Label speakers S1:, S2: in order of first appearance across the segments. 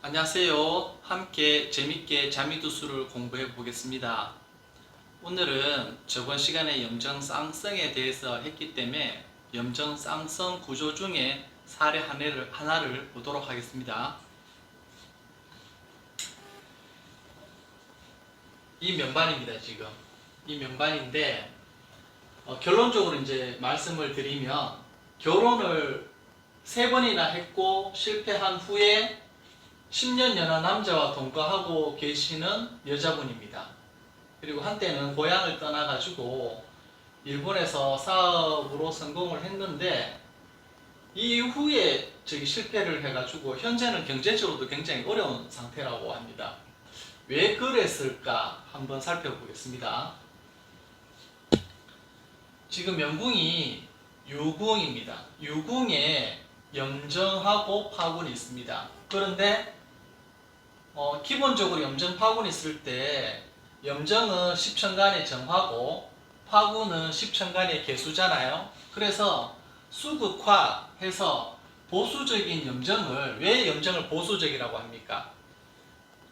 S1: 안녕하세요. 함께 재밌게 자미두수를 공부해 보겠습니다. 오늘은 저번 시간에 염정쌍성에 대해서 했기 때문에 염정쌍성 구조 중에 사례 하나를 보도록 하겠습니다. 이 면반입니다. 지금 이 면반인데 결론적으로 이제 말씀을 드리면 결혼을 3번이나 했고 실패한 후에 10년 연하 남자와 동거하고 계시는 여자분입니다. 그리고 한때는 고향을 떠나가지고 일본에서 사업으로 성공을 했는데 이후에 실패를 해가지고 현재는 경제적으로도 굉장히 어려운 상태라고 합니다. 왜 그랬을까 한번 살펴보겠습니다. 지금 명궁이 유궁입니다. 유궁에 염정하고 파군이 있습니다. 그런데 기본적으로 염정 파군이 있을 때 염정은 십천간의 정화고 파군은 십천간의 개수잖아요. 그래서 수극화 해서 보수적인 염정을, 왜 염정을 보수적이라고 합니까?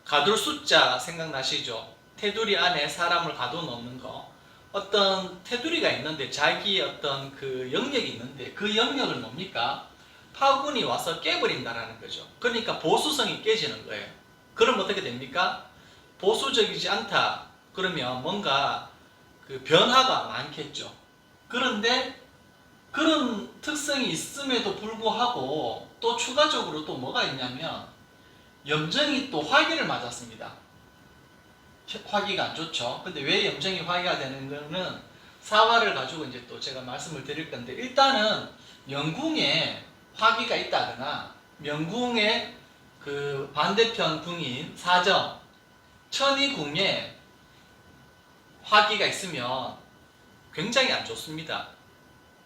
S1: 가둘 숫자 생각나시죠? 테두리 안에 사람을 가둬놓는 거. 어떤 테두리가 있는데 자기의 어떤 그 영역이 있는데 그 영역을 뭡니까? 파군이 와서 깨버린다라는 거죠. 그러니까 보수성이 깨지는 거예요. 그럼 어떻게 됩니까? 보수적이지 않다. 그러면 뭔가 그 변화가 많겠죠. 그런데 그런 특성이 있음에도 불구하고 또 추가적으로 또 뭐가 있냐면 염정이 또 화기를 맞았습니다. 화기가 안 좋죠. 근데 왜 염정이 화기가 되는 거는 사화를 가지고 이제 또 제가 말씀을 드릴 건데, 일단은 명궁에 화기가 있다거나 명궁에 그 반대편 궁인 사정, 천이궁에 화기가 있으면 굉장히 안 좋습니다.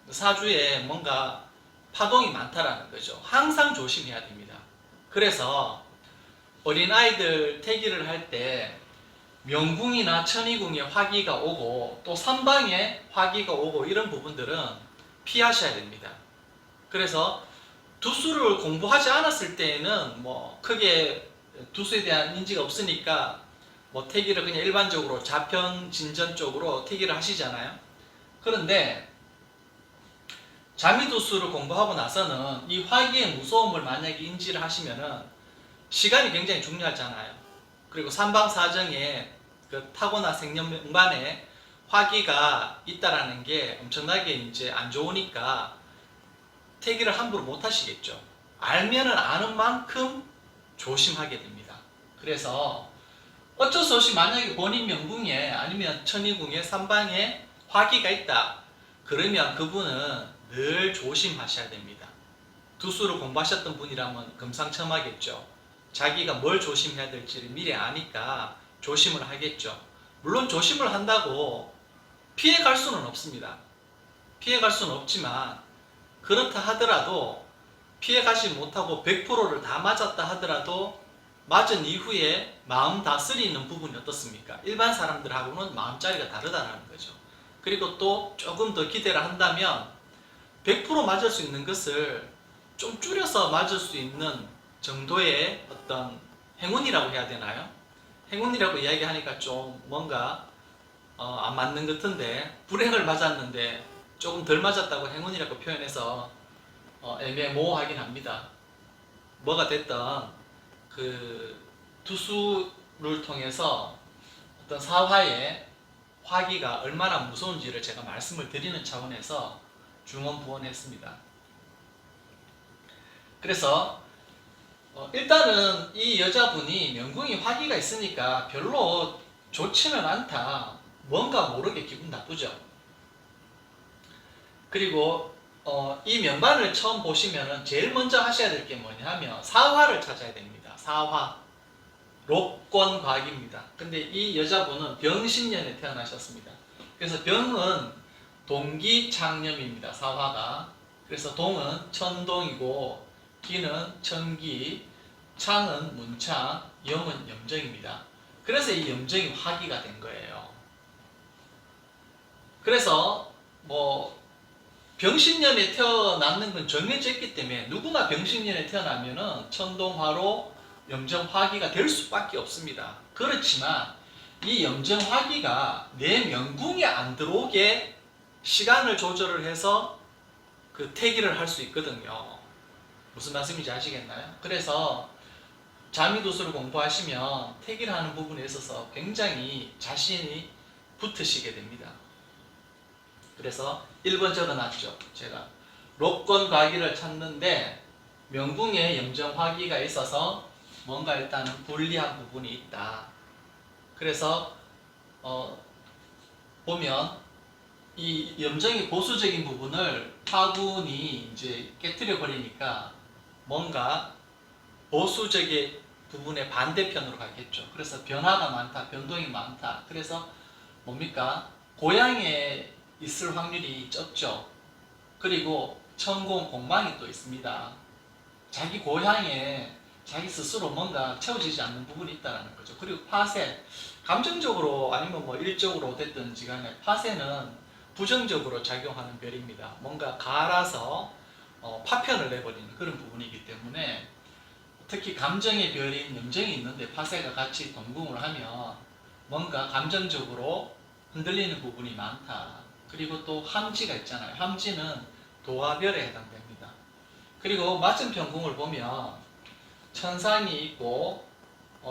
S1: 사주에 뭔가 파동이 많다라는 거죠. 항상 조심해야 됩니다. 그래서 어린아이들 태기를 할 때 명궁이나 천이궁에 화기가 오고 또 삼방에 화기가 오고 이런 부분들은 피하셔야 됩니다. 그래서 두수를 공부하지 않았을 때에는 뭐 크게 두수에 대한 인지가 없으니까 뭐 태기를 그냥 일반적으로 자편 진전 쪽으로 태기를 하시잖아요. 그런데 자미두수를 공부하고 나서는 이 화기의 무서움을 만약에 인지를 하시면은 시간이 굉장히 중요하잖아요. 그리고 삼방사정에 그 타고나 생년명반에 화기가 있다라는 게 엄청나게 이제 안 좋으니까 태기를 함부로 못 하시겠죠. 알면은 아는 만큼 조심하게 됩니다. 그래서 어쩔 수 없이 만약에 본인 명궁에 아니면 천이궁에 삼방에 화기가 있다. 그러면 그분은 늘 조심하셔야 됩니다. 두수를 공부하셨던 분이라면 금상첨화겠죠. 자기가 뭘 조심해야 될지를 미리 아니까 조심을 하겠죠. 물론 조심을 한다고 피해갈 수는 없습니다. 피해갈 수는 없지만 그렇다 하더라도 피해가지 못하고 100%를 다 맞았다 하더라도 맞은 이후에 마음 다스리는 부분이 어떻습니까? 일반 사람들하고는 마음자리가 다르다는 거죠. 그리고 또 조금 더 기대를 한다면 100% 맞을 수 있는 것을 좀 줄여서 맞을 수 있는 정도의 어떤 행운이라고 해야 되나요? 행운이라고 이야기하니까 좀 뭔가 안 맞는 것 같은데, 불행을 맞았는데 조금 덜 맞았다고 행운이라고 표현해서 애매모호하긴 합니다. 뭐가 됐든 그 두수를 통해서 어떤 사화의 화기가 얼마나 무서운지를 제가 말씀을 드리는 차원에서 중언부언했습니다. 그래서 일단은 이 여자분이 명궁이 화기가 있으니까 별로 좋지는 않다. 뭔가 모르게 기분 나쁘죠. 그리고 이 면반을 처음 보시면은 제일 먼저 하셔야 될 게 뭐냐면 사화를 찾아야 됩니다. 사화. 록권곽입니다. 근데 이 여자분은 병신년에 태어나셨습니다. 그래서 병은 동기창념입니다. 사화가. 그래서 동은 천동이고 기는 천기, 창은 문창, 염은 염정입니다. 그래서 이 염정이 화기가 된 거예요. 그래서 뭐 병신년에 태어났는 건 정해져 있기 때문에 누구나 병신년에 태어나면은 천동화로 염정화기가 될 수밖에 없습니다. 그렇지만 이 염정화기가 내 명궁에 안 들어오게 시간을 조절을 해서 그 태기를 할 수 있거든요. 무슨 말씀인지 아시겠나요? 그래서 자미도수를 공부하시면 태기를 하는 부분에 있어서 굉장히 자신이 붙으시게 됩니다. 그래서 1번 적어놨죠. 제가 록권과기를 찾는데 명궁에 염정화기가 있어서 뭔가 일단은 불리한 부분이 있다. 그래서 보면 이 염정의 보수적인 부분을 화군이 이제 깨뜨려 버리니까 뭔가 보수적인 부분의 반대편으로 가겠죠. 그래서 변화가 많다, 변동이 많다. 그래서 뭡니까? 고향에 있을 확률이 적죠. 그리고 천공, 공망이 또 있습니다. 자기 고향에 자기 스스로 뭔가 채워지지 않는 부분이 있다는 거죠. 그리고 파세, 감정적으로 아니면 뭐 일적으로 됐든지 간에 파세는 부정적으로 작용하는 별입니다. 뭔가 갈아서 파편을 내버리는 그런 부분이기 때문에 특히 감정의 별인 염정이 있는데 파세가 같이 동궁을 하면 뭔가 감정적으로 흔들리는 부분이 많다. 그리고 또 함지가 있잖아요. 함지는 도화별에 해당됩니다. 그리고 맞은편궁을 보면 천상이 있고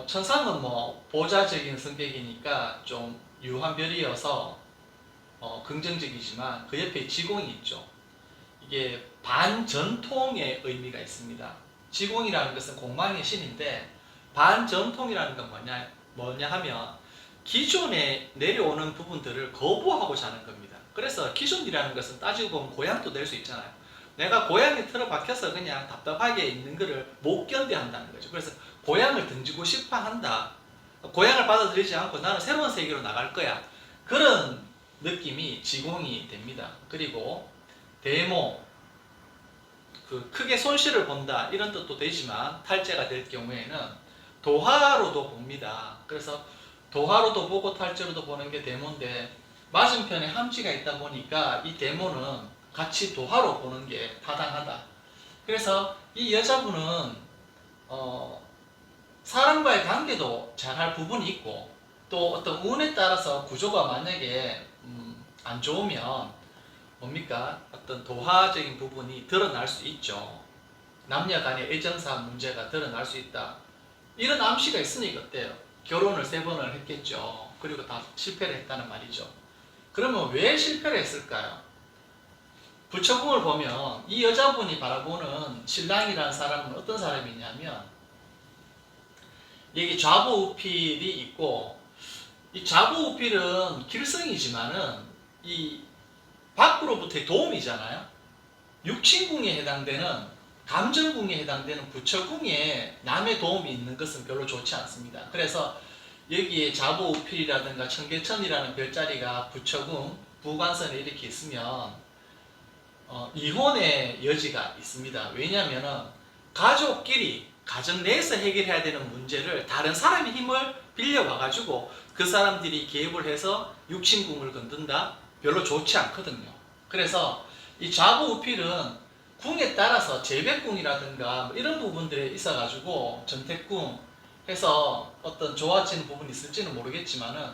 S1: 천상은 뭐 보좌적인 성격이니까 좀 유한 별이어서 긍정적이지만 그 옆에 지공이 있죠. 이게 반전통의 의미가 있습니다. 지공이라는 것은 공망의 신인데 반전통이라는 건 뭐냐 하면 기존에 내려오는 부분들을 거부하고자 하는 겁니다. 그래서 기존이라는 것은 따지고 보면 고향도 될 수 있잖아요. 내가 고향에 틀어박혀서 그냥 답답하게 있는 것을 못 견뎌 한다는 거죠. 그래서 고향을 던지고 싶어 한다. 고향을 받아들이지 않고 나는 새로운 세계로 나갈 거야. 그런 느낌이 지공이 됩니다. 그리고 대모, 크게 손실을 본다 이런 뜻도 되지만 탈재가 될 경우에는 도화로도 봅니다. 그래서 도화로도 보고 탈재로도 보는 게 대모인데 맞은편에 함지가 있다 보니까 이 대모는 같이 도화로 보는 게 타당하다. 그래서 이 여자분은 사람과의 관계도 잘할 부분이 있고 또 어떤 운에 따라서 구조가 만약에 안 좋으면 뭡니까? 어떤 도화적인 부분이 드러날 수 있죠. 남녀 간의 애정사 문제가 드러날 수 있다. 이런 암시가 있으니까 어때요? 결혼을 3번을 했겠죠. 그리고 다 실패를 했다는 말이죠. 그러면 왜 실패를 했을까요? 부처궁을 보면 이 여자분이 바라보는 신랑이라는 사람은 어떤 사람이냐면 여기 좌보우필이 있고 이 좌보우필은 길성이지만은 이 밖으로부터의 도움이잖아요. 육친궁에 해당되는 감정궁에 해당되는 부처궁에 남의 도움이 있는 것은 별로 좋지 않습니다. 그래서 여기에 좌보우필이라든가 청계천이라는 별자리가 부처궁 부관선에 이렇게 있으면 이혼의 여지가 있습니다. 왜냐하면 가족끼리 가정 내에서 해결해야 되는 문제를 다른 사람의 힘을 빌려와가지고 그 사람들이 개입을 해서 육친궁을 건든다? 별로 좋지 않거든요. 그래서 이 좌보우필은 궁에 따라서 재백궁이라든가 이런 부분들에 있어가지고 전택궁 해서 어떤 좋아지는 부분이 있을지는 모르겠지만은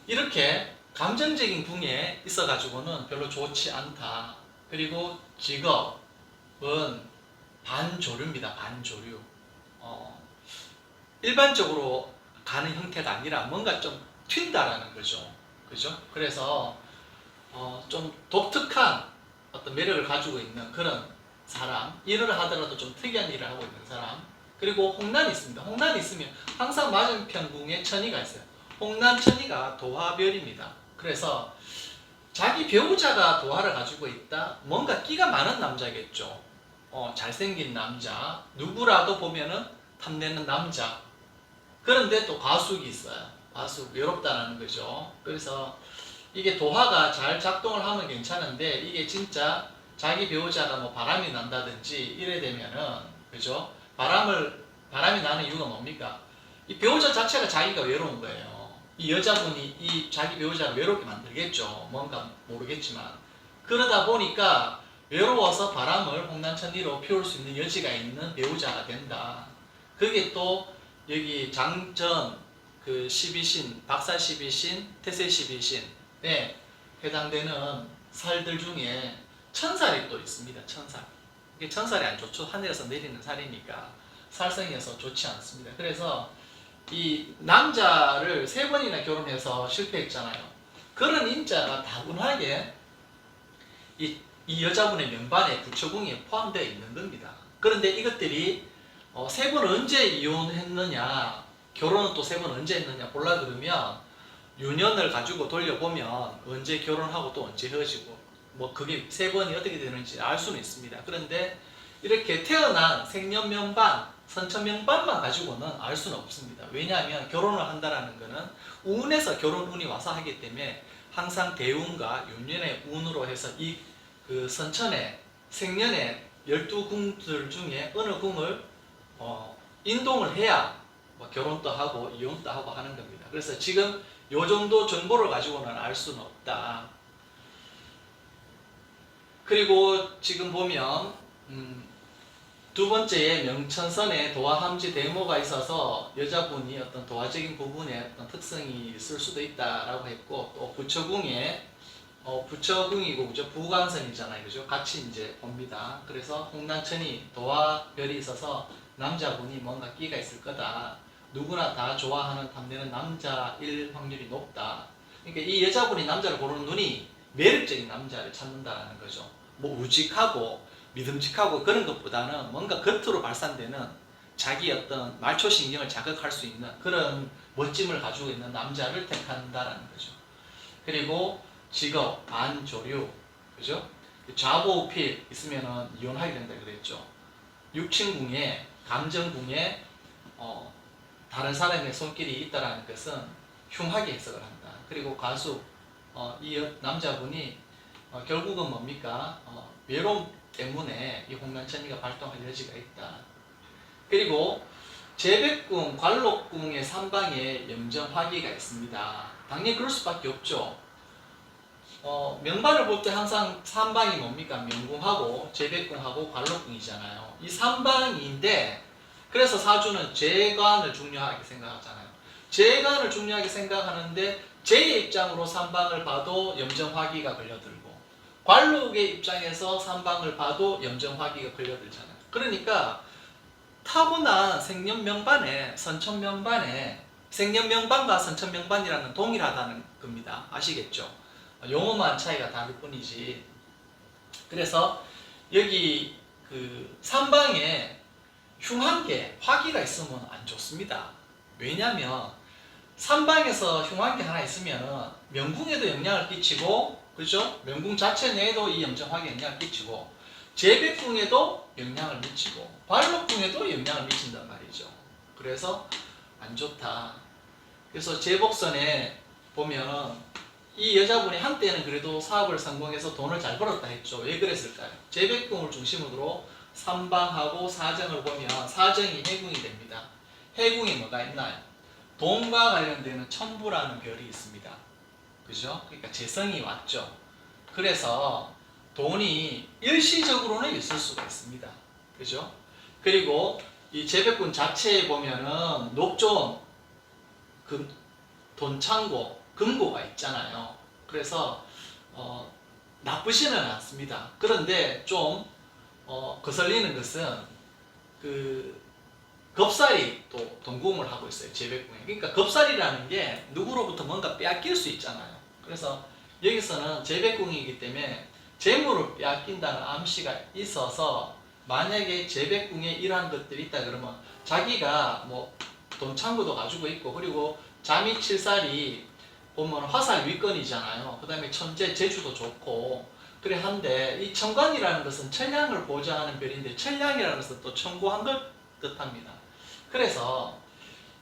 S1: 이렇게 감정적인 궁에 있어가지고는 별로 좋지 않다. 그리고 직업은 반조류입니다. 반조류. 일반적으로 가는 형태가 아니라 뭔가 좀 튄다라는 거죠. 그죠? 그래서 좀 독특한 어떤 매력을 가지고 있는 그런 사람, 일을 하더라도 좀 특이한 일을 하고 있는 사람. 그리고 홍난이 있습니다. 홍난이 있으면 항상 맞은편 궁에 천이가 있어요. 홍난 천이가 도화별입니다. 그래서 자기 배우자가 도화를 가지고 있다? 뭔가 끼가 많은 남자겠죠. 잘생긴 남자, 누구라도 보면은 탐내는 남자. 그런데 또 과숙이 있어요. 과숙, 외롭다는 거죠. 그래서 이게 도화가 잘 작동을 하면 괜찮은데 이게 진짜 자기 배우자가 뭐 바람이 난다든지 이래 되면은 그죠? 바람이 나는 이유가 뭡니까? 이 배우자 자체가 자기가 외로운 거예요. 이 여자분이 이 자기 배우자를 외롭게 만들겠죠. 뭔가 모르겠지만 그러다 보니까 외로워서 바람을 홍난천리로 피울 수 있는 여지가 있는 배우자가 된다. 그게 또 여기 장전 그 12신, 박사 12신, 태세 12신에 해당되는 살들 중에 천살이 또 있습니다. 천살. 이게 천살이 안 좋죠. 하늘에서 내리는 살이니까 살성이어서 좋지 않습니다. 그래서 이 남자를 3번이나 결혼해서 실패했잖아요. 그런 인자가 다분하게 이 여자분의 명반에 부처궁에 포함되어 있는 겁니다. 그런데 이것들이 3번 언제 이혼했느냐, 결혼은 또 3번 언제 했느냐 볼라 그러면 유년을 가지고 돌려보면 언제 결혼하고 또 언제 헤어지고 뭐 그게 3번이 어떻게 되는지 알 수는 있습니다. 그런데 이렇게 태어난 생년명반, 선천명반만 가지고는 알 수는 없습니다. 왜냐하면 결혼을 한다라는 것은 운에서 결혼운이 와서 하기 때문에 항상 대운과 윤년의 운으로 해서 이 그 선천의 생년의 12궁들 중에 어느 궁을 인동을 해야 뭐 결혼도 하고 이혼도 하고 하는 겁니다. 그래서 지금 요 정도 정보를 가지고는 알 수는 없다. 그리고 지금 보면 두 번째에 명천선에 도화함지 대모가 있어서 여자분이 어떤 도화적인 부분에 어떤 특성이 있을 수도 있다라고 했고, 또 부처궁에 부처궁이고 그죠? 부관선이잖아요, 그죠? 같이 이제 봅니다. 그래서 홍난천이 도화별이 있어서 남자분이 뭔가 끼가 있을 거다. 누구나 다 좋아하는 탐내는 남자일 확률이 높다. 그러니까 이 여자분이 남자를 보는 눈이 매력적인 남자를 찾는다라는 거죠. 뭐 우직하고 믿음직하고 그런 것보다는 뭔가 겉으로 발산되는 자기 어떤 말초신경을 자극할 수 있는 그런 멋짐을 가지고 있는 남자를 택한다라는 거죠. 그리고 직업, 반조류, 그죠? 좌보우필 있으면은 이혼하게 된다 그랬죠. 육친궁에, 감정궁에 다른 사람의 손길이 있다라는 것은 흉하게 해석을 한다. 그리고 가수, 이 남자분이 결국은 뭡니까? 외로움 때문에 이 홍난천이가 발동할 여지가 있다. 그리고 재백궁, 관록궁의 삼방에 염정화기가 있습니다. 당연히 그럴 수밖에 없죠. 명반을 볼 때 항상 삼방이 뭡니까? 명궁하고 재백궁하고 관록궁이잖아요. 이 삼방인데 그래서 사주는 재관을 중요하게 생각하잖아요. 재관을 중요하게 생각하는데 재의 입장으로 삼방을 봐도 염정화기가 걸려들고 관록의 입장에서 삼방을 봐도 염정화기가 걸려들잖아요. 그러니까 타고난 생년명반에 선천명반에 생년명반과 선천명반이라는 동일하다는 겁니다. 아시겠죠? 용어만 차이가 다를 뿐이지. 그래서 여기 그 삼방에 흉한 게 화기가 있으면 안 좋습니다. 왜냐하면 삼방에서 흉한 게 하나 있으면 명궁에도 영향을 끼치고, 그렇죠? 명궁 자체 내에도 이 염정화기에 영향을 끼치고, 재백궁에도 영향을 미치고, 관록궁에도 영향을 미친단 말이죠. 그래서 안 좋다. 그래서 재복선에 보면 이 여자분이 한때는 그래도 사업을 성공해서 돈을 잘 벌었다 했죠. 왜 그랬을까요? 재백궁을 중심으로 삼방하고 사정을 보면 사정이 해궁이 됩니다. 해궁이 뭐가 있나요? 돈과 관련되는 천부라는 별이 있습니다. 그죠? 그러니까 재성이 왔죠. 그래서 돈이 일시적으로는 있을 수가 있습니다. 그죠? 그리고 이 재백궁 자체에 보면은 녹존, 돈창고, 금고가 있잖아요. 그래서 나쁘지는 않습니다. 그런데 좀 거슬리는 것은 그 겁살이 또 동궁을 하고 있어요. 재백궁에. 그러니까 겁살이라는 게 누구로부터 뭔가 빼앗길 수 있잖아요. 그래서 여기서는 재백궁이기 때문에 재물을 빼앗긴다는 암시가 있어서 만약에 재백궁에 이러한 것들이 있다 그러면 자기가 뭐 돈창고도 가지고 있고 그리고 자미칠살이 보면 화살 위권이잖아요. 그 다음에 천재, 재주도 좋고 그래 한데 이 천관이라는 것은 천량을 보좌하는 별인데 천량이라는 것은 또 천고한 걸 뜻합니다. 그래서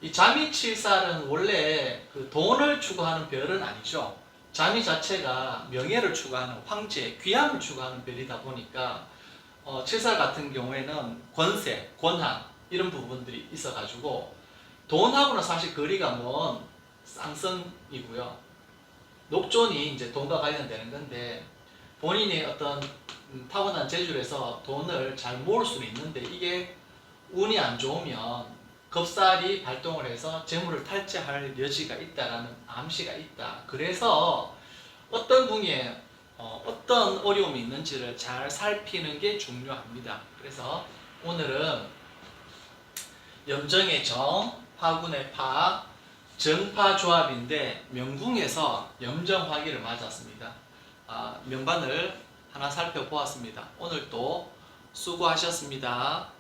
S1: 이 자미칠살은 원래 그 돈을 추구하는 별은 아니죠. 자미 자체가 명예를 추구하는 황제, 귀함을 추구하는 별이다 보니까 칠살 같은 경우에는 권세, 권한 이런 부분들이 있어가지고 돈하고는 사실 거리가 먼 쌍성이고요. 녹존이 이제 돈과 관련되는 건데 본인이 어떤 타고난 재주로 해서 돈을 잘 모을 수는 있는데 이게 운이 안 좋으면 겁살이 발동을 해서 재물을 탈취할 여지가 있다라는 암시가 있다. 그래서 어떤 궁에 어떤 어려움이 있는지를 잘 살피는 게 중요합니다. 그래서 오늘은 염정의 정, 화군의 파, 정파 조합인데 명궁에서 염정화기를 맞았습니다. 명반을 하나 살펴보았습니다. 오늘도 수고하셨습니다.